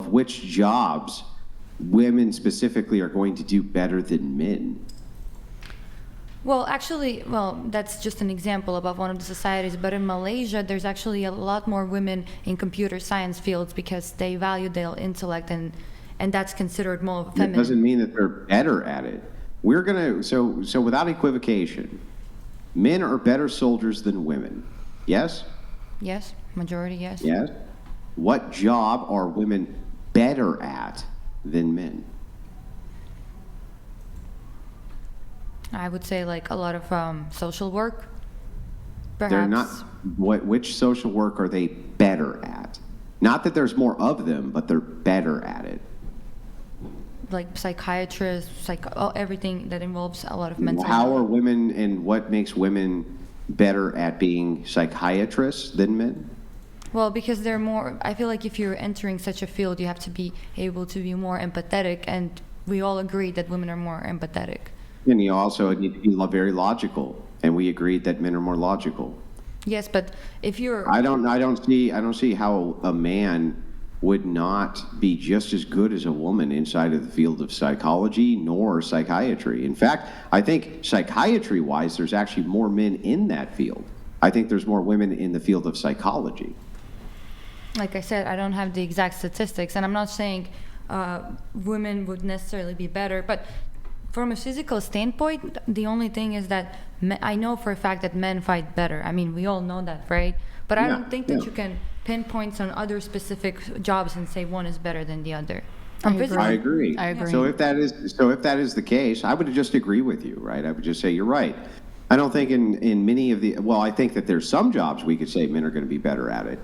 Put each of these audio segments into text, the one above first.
of which jobs women specifically are going to do better than men. Well, actually, that's just an example about one of the societies. But in Malaysia, there's actually a lot more women in computer science fields because they value their intellect, and that's considered more feminine. It doesn't mean that they're better at it. We're gonna so without equivocation, men are better soldiers than women. Yes? Yes, majority, yes. Yes. What job are women better at than men? I would say like a lot of social work, perhaps. They're not. Which social work are they better at? Not that there's more of them, but they're better at it. Like psychiatrists, everything that involves a lot of mental How health. are women, and what makes women better at being psychiatrists than men? Well, because they're more, I feel like if you're entering such a field, you have to be able to be more empathetic, and we all agree that women are more empathetic. And you also need to be very logical, and we agreed that men are more logical. Yes, but if you're, I don't see how a man would not be just as good as a woman inside of the field of psychology nor psychiatry. In fact, I think psychiatry-wise, there's actually more men in that field. I think there's more women in the field of psychology. like I said, I don't have the exact statistics, and I'm not saying women would necessarily be better, but from a physical standpoint, the only thing is that I know for a fact that men fight better. I mean, we all know that, right? But I don't think that you can pinpoint on other specific jobs and say one is better than the other. I agree. I agree. So if that is the case, I would just agree with you, right? I would just say you're right. I don't think in many of I think that there's some jobs we could say men are going to be better at it,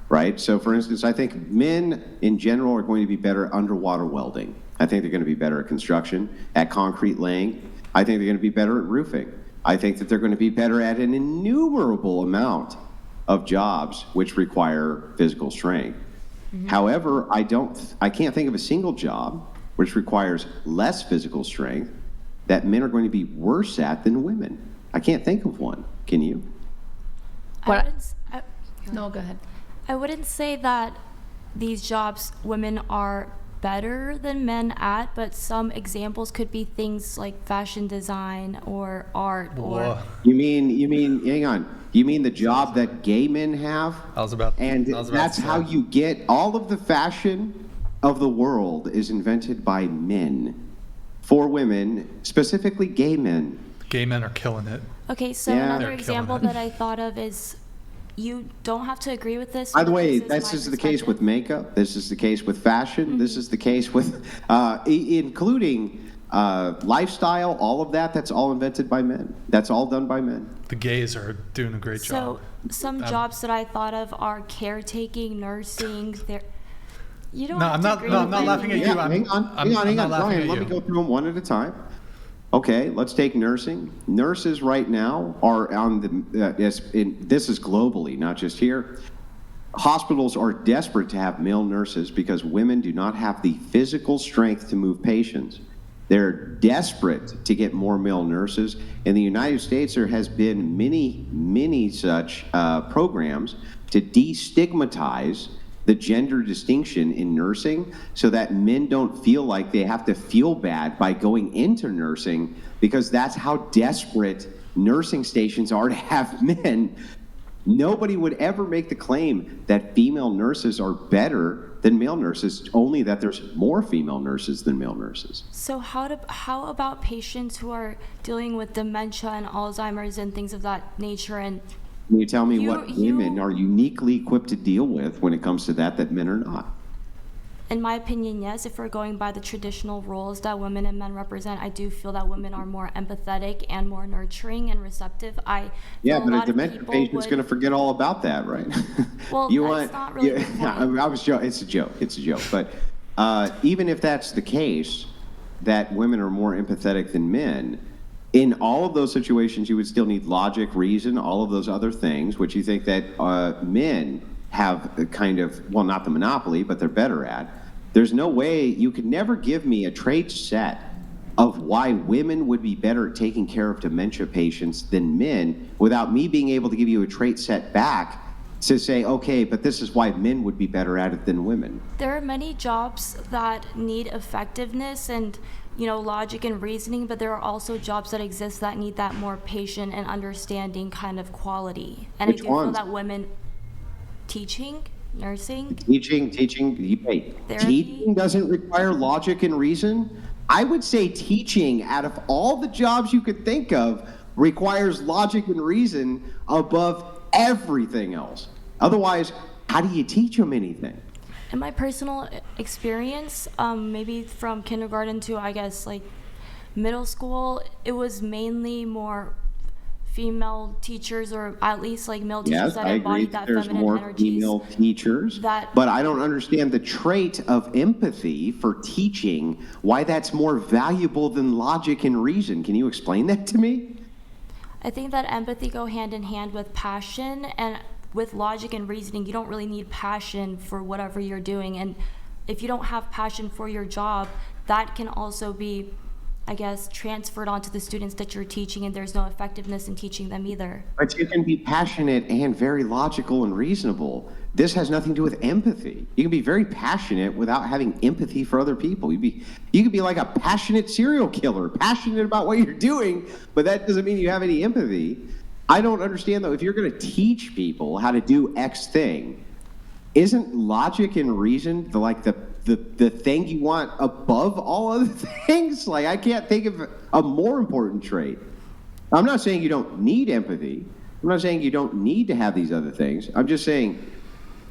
right? So for instance, I think men in general are going to be better at underwater welding. I think they're going to be better at construction, at concrete laying. I think they're going to be better at roofing. I think that they're going to be better at an innumerable amount of jobs which require physical strength. Mm-hmm. However, I can't think of a single job which requires less physical strength that men are going to be worse at than women. I can't think of one. Can you? No, go ahead. I wouldn't say that these jobs women are better than men at, but some examples could be things like fashion design or art. Or You mean hang on. You mean the job that gay men have? That's how you get all of the fashion of the world is invented by men for women, specifically gay men. Gay men are killing it. Okay, so Yeah. another They're example killing it. that I thought of is, you don't have to agree with this. By the but way, this this my is the case with perspective. makeup. This is the case with fashion. This is the case with, including lifestyle. All of that. That's all invented by men. That's all done by men. The gays are doing a great job. So some jobs that I thought of are caretaking, nursing. You don't No, have I'm to not- agree no, with I'm not me. laughing at you. Yeah, I'm hang on, not laughing Brian. at Let me you. go through them one at a time. Okay, let's take nursing. Nurses right now are on the. This is globally, not just here. Hospitals are desperate to have male nurses because women do not have the physical strength to move patients. They're desperate to get more male nurses. In the United States, there has been many such programs to destigmatize the gender distinction in nursing so that men don't feel like they have to feel bad by going into nursing, because that's how desperate nursing stations are to have men. Nobody would ever make the claim that female nurses are better than male nurses, only that there's more female nurses than male nurses. So how about patients who are dealing with dementia and Alzheimer's and things of that nature? And Can you tell me You- what you- women are uniquely equipped to deal with when it comes to that men are not? in my opinion, yes, if we're going by the traditional roles that women and men represent, I do feel that women are more empathetic and more nurturing and receptive. Yeah, feel but a lot of dementia people patient's would- going to forget all about that, right? Well, that's not really the point. I was joking. It's a joke. It's a joke. But even if that's the case, that women are more empathetic than men, in all of those situations, you would still need logic, reason, all of those other things, which you think that men have a kind of, well, not the monopoly, but they're better at. There's no way you could never give me a trait set of why women would be better at taking care of dementia patients than men without me being able to give you a trait set back to say, okay, but this is why men would be better at it than women. There are many jobs that need effectiveness and, logic and reasoning, but there are also jobs that exist that need that more patient and understanding kind of quality. And Which I do feel ones? that women teaching, nursing, Teaching, wait, Therapy? teaching doesn't require logic and reason? I would say teaching, out of all the jobs you could think of, requires logic and reason above everything else. Otherwise, how do you teach them anything? in my personal experience, maybe from kindergarten to, I guess, like middle school, it was mainly more female teachers, or at least like male teachers Yes, that I agree embodied that that there's feminine more energies. female teachers, that- but I don't understand the trait of empathy for teaching, why that's more valuable than logic and reason. Can you explain that to me? I think that empathy go hand in hand with passion, and with logic and reasoning, you don't really need passion for whatever you're doing. And if you don't have passion for your job, that can also be, I guess, transferred onto the students that you're teaching, and there's no effectiveness in teaching them either. But you can be passionate and very logical and reasonable. This has nothing to do with empathy. You can be very passionate without having empathy for other people. You could be like a passionate serial killer, passionate about what you're doing, but that doesn't mean you have any empathy. I don't understand, though, if you're going to teach people how to do X thing, isn't logic and reason the thing you want above all other things? Like, I can't think of a more important trait. I'm not saying you don't need empathy. I'm not saying you don't need to have these other things. I'm just saying,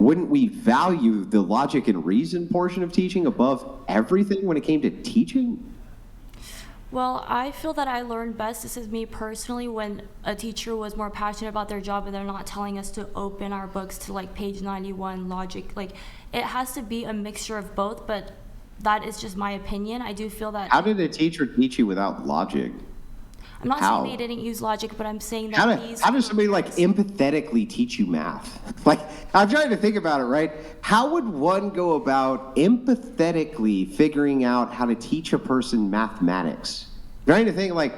wouldn't we value the logic and reason portion of teaching above everything when it came to teaching? Well, I feel that I learned best, this is me personally, when a teacher was more passionate about their job and they're not telling us to open our books to like page 91 logic. Like, it has to be a mixture of both, but that is just my opinion. I do feel that How did a teacher teach you without logic? I'm not how? saying they didn't use logic, but I'm saying How, that how does somebody like empathetically teach you math? Like, I'm trying to think about it, right? How would one go about empathetically figuring out how to teach a person mathematics? I'm trying to think like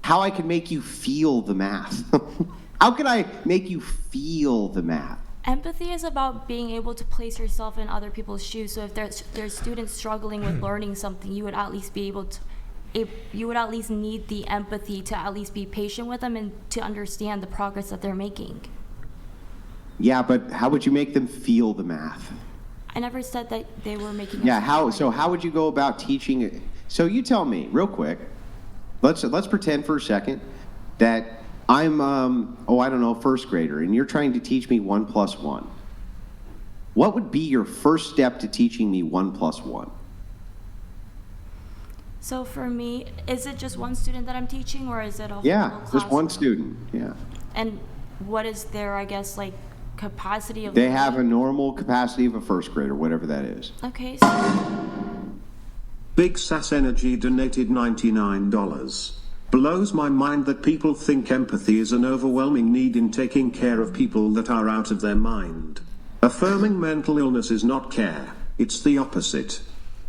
how I could make you feel the math. How could I make you feel the math? Empathy is about being able to place yourself in other people's shoes. So if there's students struggling with learning something, you would at least be able to, you would at least need the empathy to at least be patient with them and to understand the progress that they're making. Yeah, but how would you make them feel the math? I never said that they were making. Yeah, us how? learn. So how would you go about teaching it? So you tell me real quick. Let's pretend for a second that I'm I don't know, first grader, and you're trying to teach me 1 + 1. What would be your first step to teaching me 1 + 1? So for me, is it just one student that I'm teaching, or is it a whole Yeah, classroom? just one student. Yeah, And what is their, I guess, like capacity of? they have a learning? normal capacity of a first grader, whatever that is. Okay, so Big Sass Energy donated $99. Blows my mind that people think empathy is an overwhelming need in taking care of people that are out of their mind. Affirming mental illness is not care, it's the opposite.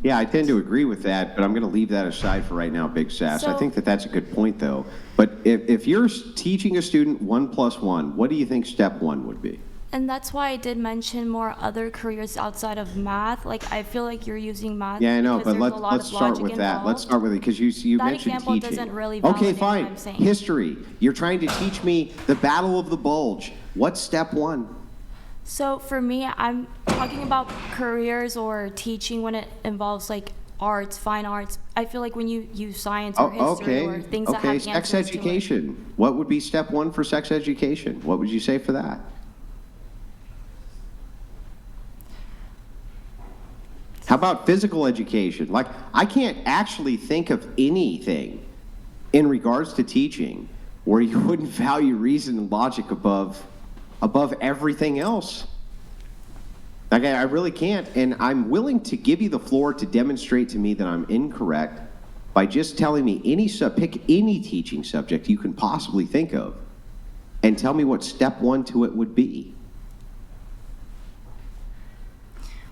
Yeah, I tend to agree with that, but I'm going to leave that aside for right now, Big Sass. I So- think that that's a good point, though. But if you're teaching a student 1 + 1, what do you think step one would be? and that's why I did mention more other careers outside of math. Like, I feel like you're using math. Yeah, I know, because but there's a lot let's of start logic with that. Let's involved. start with it because you That mentioned example teaching. doesn't really Okay, validate what fine. I'm saying. History. You're trying to teach me the Battle of the Bulge. What's step one? So for me, I'm talking about careers or teaching when it involves like arts, fine arts. I feel like when you use science or history okay. or things that Okay, have sex answers to it. education. What would be step one for sex education? What would you say for that? How about physical education? Like, I can't actually think of anything in regards to teaching where you wouldn't value reason and logic above everything else. Like, I really can't, and I'm willing to give you the floor to demonstrate to me that I'm incorrect by just telling me pick any teaching subject you can possibly think of and tell me what step one to it would be.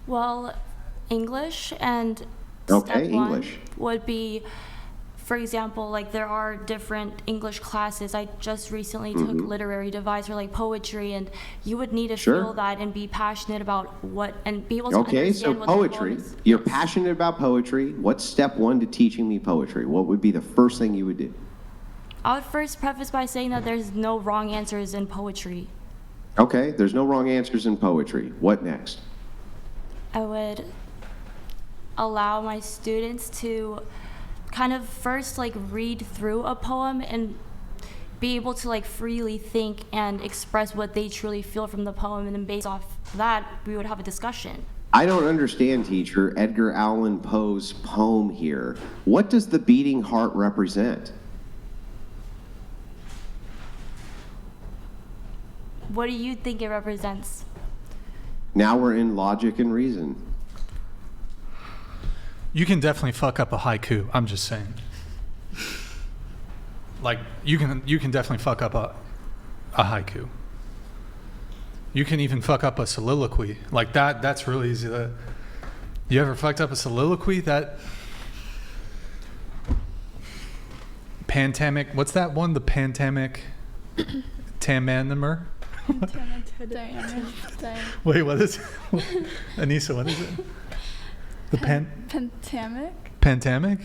Well, English and Okay, step one English. would be for example, like there are different English classes. I just recently took literary device or like poetry, and you would need to Sure. feel that and be passionate about what and be able to Okay, so understand what the poem poetry. is. You're passionate about poetry. What's step one to teaching me poetry? What would be the first thing you would do? I would first preface by saying that there's no wrong answers in poetry. Okay, there's no wrong answers in poetry. What next? I would allow my students to kind of first like read through a poem and be able to like freely think and express what they truly feel from the poem, and then based off that we would have a discussion. I don't understand, teacher. Edgar Allan Poe's poem here. What does the beating heart represent? What do you think it represents? Now we're in logic and reason. You can definitely fuck up a haiku. I'm just saying. Like you can definitely fuck up a haiku. You can even fuck up a soliloquy. Like that's really easy. You ever fucked up a soliloquy? That Pantamic. What's that one? The Pantamic Tamanimer? Wait, what is it? Anissa, what is it? The Pentamic? Pantamic?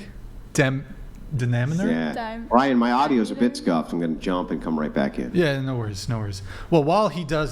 Dynaminer? Yeah. Ryan, my audio's a bit scuffed. I'm going to jump and come right back in. Yeah, no worries, no worries. Well, while he does